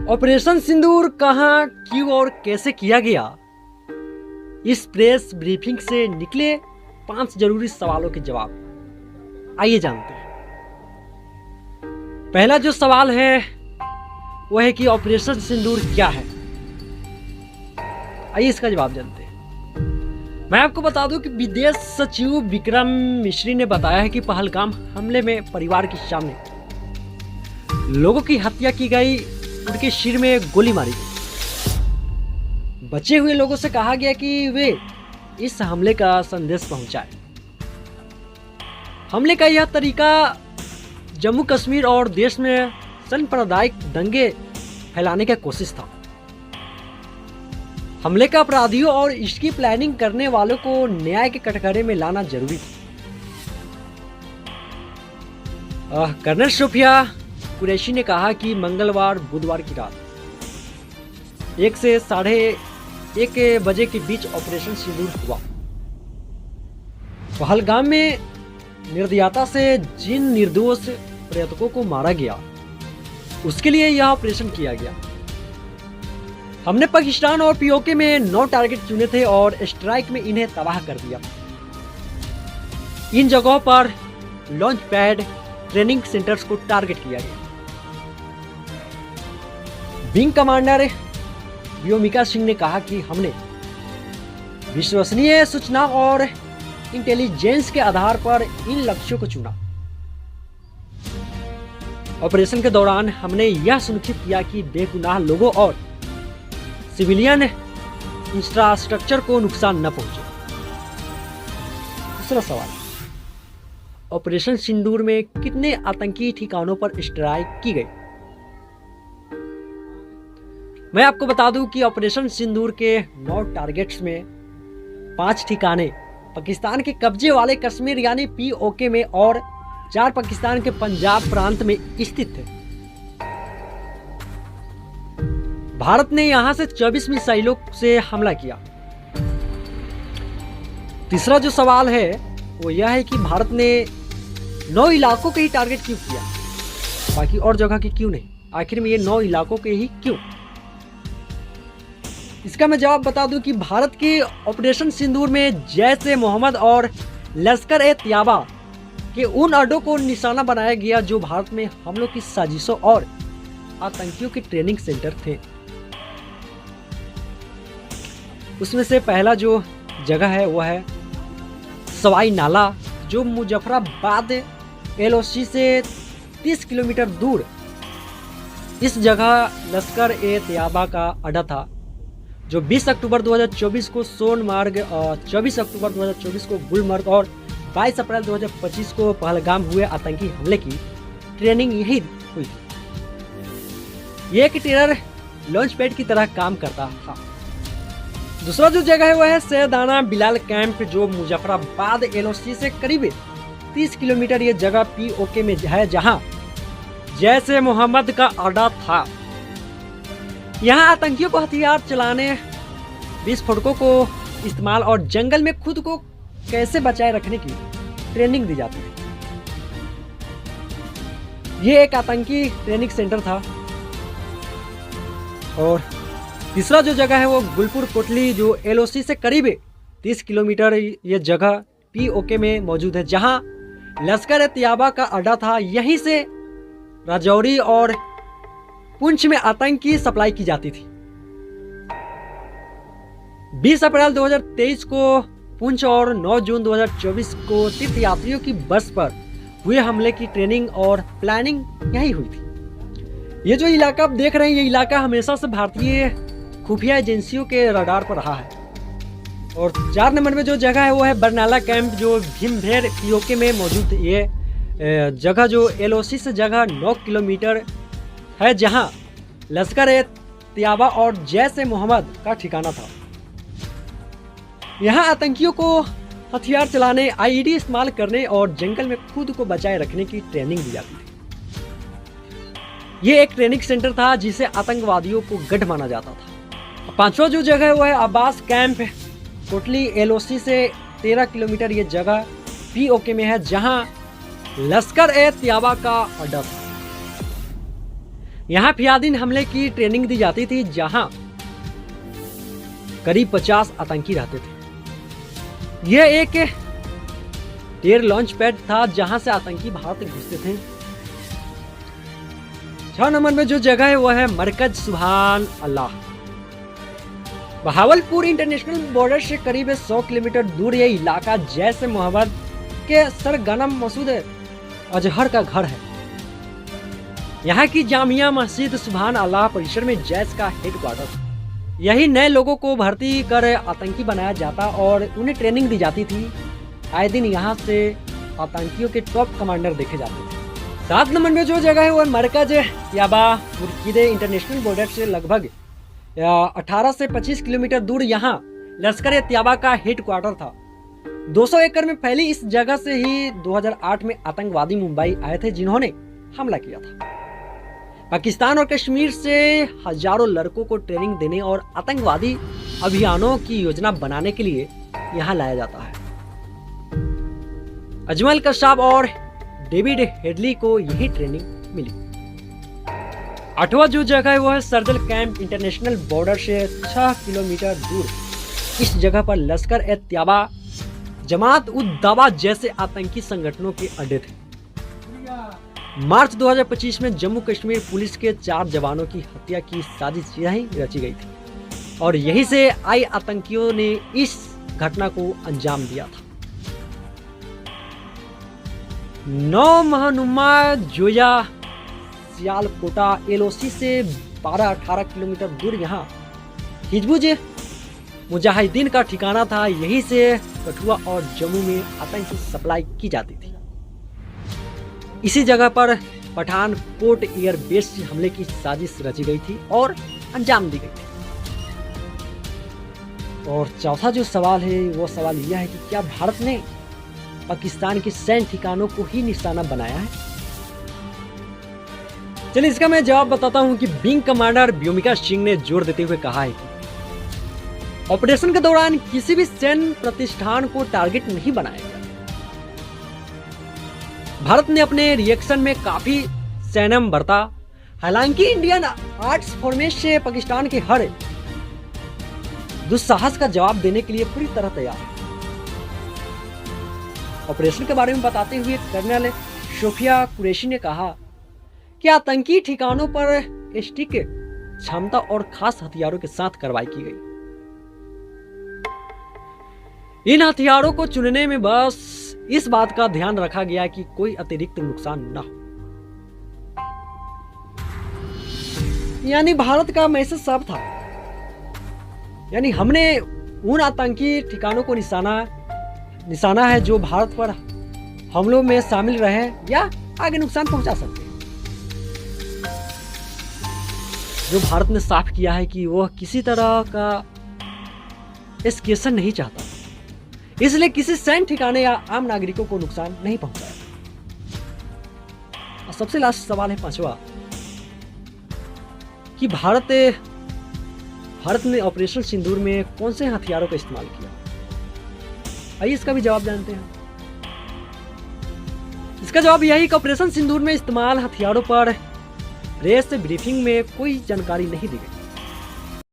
Operation सिंदूर कहां, क्यों और कैसे किया गया, इस प्रेस ब्रीफिंग से निकले 5 जरूरी सवालों के जवाब। आइए जानते हैं। पहला जो सवाल है वह है कि ऑपरेशन सिंदूर क्या है। आइए इसका जवाब जानते हैं। मैं आपको बता दूं कि विदेश सचिव विक्रम मिश्री ने बताया है कि पहलगाम हमले में परिवार के सामने लोगों की हत्या की गई, उनके सिर में गोली मारी गई। बचे हुए लोगों से कहा गया कि वे इस हमले का संदेश पहुंचाएं। हमले का यह तरीका जम्मू कश्मीर और देश में सांप्रदायिक दंगे फैलाने की कोशिश था। हमले का अपराधियों और इसकी प्लानिंग करने वालों को न्याय के कटघरे में लाना जरूरी था। कर्नल सोफिया कुरैशी ने कहा कि मंगलवार बुधवार की रात 1 से 1:30 बजे के बीच ऑपरेशन सिंदूर हुआ। पहलगाम में निर्दयता से जिन निर्दोष पर्यटकों को मारा गया, उसके लिए यह ऑपरेशन किया गया। हमने पाकिस्तान और पीओके में 9 टारगेट चुने थे और स्ट्राइक में इन्हें तबाह कर दिया। इन जगहों पर लॉन्च पैड, ट्रेनिंग सेंटर्स को टारगेट किया गया। विंग कमांडर व्योमिका सिंह ने कहा कि हमने विश्वसनीय सूचना और इंटेलिजेंस के आधार पर इन लक्ष्यों को चुना। ऑपरेशन के दौरान हमने यह सुनिश्चित किया कि बेगुनाह लोगों और सिविलियन इंफ्रास्ट्रक्चर को नुकसान न पहुंचे। दूसरा सवाल, ऑपरेशन सिंदूर में कितने आतंकी ठिकानों पर स्ट्राइक की गई। मैं आपको बता दूं कि ऑपरेशन सिंदूर के 9 टारगेट्स में 5 ठिकाने पाकिस्तान के कब्जे वाले कश्मीर यानी पीओके में और 4 पाकिस्तान के पंजाब प्रांत में स्थित थे। भारत ने यहां से 24 मिसाइलों से हमला किया। तीसरा जो सवाल है वो यह है कि भारत ने 9 इलाकों के ही टारगेट क्यों किया, बाकी और जगह के क्यों नहीं। आखिर में ये 9 इलाकों के ही क्यों। इसका मैं जवाब बता दूं कि भारत के ऑपरेशन सिंदूर में जैश-ए मोहम्मद और लश्कर-ए-तैयबा के उन अड्डों को निशाना बनाया गया जो भारत में हमलों की साजिशों और आतंकियों के ट्रेनिंग सेंटर थे। उसमें से पहला जो जगह है वह है सवाई नाला, जो मुजफ्फराबाद एलओसी से 30 किलोमीटर दूर। इस जगह लश्कर-ए-तैयबा का अड्डा था जो 20 अक्टूबर 2024 को सोनमार्ग, 24 अक्टूबर 2024 को गुलमर्ग और 22 अप्रैल 2025 को पहलगाम हुए आतंकी हमले की ट्रेनिंग यही हुई थी। ये एक टेरर लॉन्च पैड की तरह काम करता था। दूसरा जो जगह है वह है सैयदाना बिलाल कैंप, जो मुजफ्फराबाद एलओसी से करीब 30 किलोमीटर ये जगह पीओके में है, जहां जैश-ए मोहम्मद का अड्डा था। यहाँ आतंकियों को हथियार चलाने, विस्फोटकों को इस्तेमाल और जंगल में खुद को कैसे बचाए रखने की ट्रेनिंग दी जाती है। ये एक आतंकी ट्रेनिंग सेंटर था। और तीसरा जो जगह है वो गुलपुर कोटली, जो एलओसी से करीब 30 किलोमीटर ये जगह पीओके में मौजूद है, जहां लश्कर-ए-तैयबा का अड्डा था। यहीं से राजौरी और पुंछ में आतंक की सप्लाई की जाती थी। 20 अप्रैल 2023 को पुंछ और 9 जून 2024 को तीर्थयात्रियों की बस पर हुए हमले की ट्रेनिंग और प्लानिंग यही हुई थी। ये जो इलाका आप देख रहे हैं, ये इलाका हमेशा से भारतीय खुफिया एजेंसियों के रडार पर रहा है। और 4 नंबर में जो जगह है वो है बरनाला कैंप, जो भीमभेर पीओके में मौजूद। ये जगह जो एलओसी से जगह 9 किलोमीटर है, जहां लश्कर-ए-तैयबा और जैश-ए मोहम्मद का ठिकाना था। यहां आतंकियों को हथियार चलाने, आईईडी इस्तेमाल करने और जंगल में खुद को बचाए रखने की ट्रेनिंग दी जाती थी। यह एक ट्रेनिंग सेंटर था जिसे आतंकवादियों को गढ़ माना जाता था। 5वां जो जगह है वो है अब्बास कैंप, कोटली एलओसी से 13 किलोमीटर ये जगह पीओके में है, जहां लश्कर-ए-तैयबा का अड्डा था। यहाँ फियादीन हमले की ट्रेनिंग दी जाती थी, जहां करीब 50 आतंकी रहते थे। यह एक एयर लॉन्च पैड था जहां से आतंकी भारत घुसते थे। 6 नंबर में जो जगह है वह है मरकज सुभान अल्लाह। बहावलपुर इंटरनेशनल बॉर्डर से करीब 100 किलोमीटर दूर यह इलाका जैश ए मोहम्मद के सरगना मसूद अजहर का घर है। यहाँ की जामिया मस्जिद सुभान अल्लाह परिसर में जैश का हेडक्वार्टर। यही नए लोगों को भर्ती कर आतंकी बनाया जाता और उन्हें ट्रेनिंग दी जाती थी। आए दिन यहाँ से आतंकियों के टॉप कमांडर देखे जाते थे। 7 नंबर में जो जगह है वह मरकज याबा मुर्किदे इंटरनेशनल बॉर्डर से लगभग 18 से 25 किलोमीटर दूर यहाँ लश्कर त्याबा का हेडक्वार्टर था। 200 एकड़ में फैली इस जगह से ही 2008 में आतंकवादी मुंबई आए थे, जिन्होंने हमला किया था। पाकिस्तान और कश्मीर से हजारों लड़कों को ट्रेनिंग देने और आतंकवादी अभियानों की योजना बनाने के लिए यहाँ लाया जाता है। अजमल कश्यप और डेविड हेडली को यही ट्रेनिंग मिली। 8वां जो जगह है वो है सर्जल कैंप इंटरनेशनल बॉर्डर से 6 किलोमीटर दूर। इस जगह पर लश्कर ए त्याबा, जमात उद दावा जैसे आतंकी संगठनों के अड्डे थे। मार्च 2025 में जम्मू कश्मीर पुलिस के 4 जवानों की हत्या की साजिश यहीं रची गई थी और यहीं से आई आतंकियों ने इस घटना को अंजाम दिया था। 9 महानुमा जोया सियालकोटा एलओसी से 12-18 किलोमीटर दूर यहाँ हिजबुल मुजाहिदीन का ठिकाना था। यहीं से कठुआ और जम्मू में आतंकी सप्लाई की जाती थी। इसी जगह पर पठानकोट एयरबेस हमले की साजिश रची गई थी और अंजाम दी गई थी। और चौथा जो सवाल है वो सवाल यह है कि क्या भारत ने पाकिस्तान के सैन्य ठिकानों को ही निशाना बनाया है? चलिए इसका मैं जवाब बताता हूं कि विंग कमांडर व्योमिका सिंह ने जोर देते हुए कहा है कि ऑपरेशन के दौरान किसी भी सैन्य प्रतिष्ठान को टारगेट नहीं बनाया गया। भारत ने अपने रिएक्शन में काफी संयम बरता। हालांकि इंडियन आर्ट्स फॉर्मेट से पाकिस्तान के हर दुस्साहस का जवाब देने के लिए पूरी तरह तैयार है। ऑपरेशन के बारे में बताते हुए कर्नल सोफिया कुरैशी ने कहा कि आतंकी ठिकानों पर स्टिक क्षमता और खास हथियारों के साथ कार्रवाई की गई। इन हथियारों को चुनने में बस इस बात का ध्यान रखा गया कि कोई अतिरिक्त नुकसान न हो। यानी भारत का मैसेज साफ था, यानी हमने उन आतंकी ठिकानों को निशाना है जो भारत पर हमलों में शामिल रहे या आगे नुकसान पहुंचा सकते हैं। जो भारत ने साफ किया है कि वह किसी तरह का एस्केलेशन नहीं चाहता, इसलिए किसी सैन्य ठिकाने या आम नागरिकों को नुकसान नहीं पहुंचाया। और सबसे लास्ट सवाल है 5वां कि भारत ने ऑपरेशन सिंदूर में कौन से हथियारों का इस्तेमाल किया। आइए इसका भी जवाब जानते हैं। इसका जवाब यही कि ऑपरेशन सिंदूर में इस्तेमाल हथियारों पर प्रेस ब्रीफिंग में कोई जानकारी नहीं दी गई।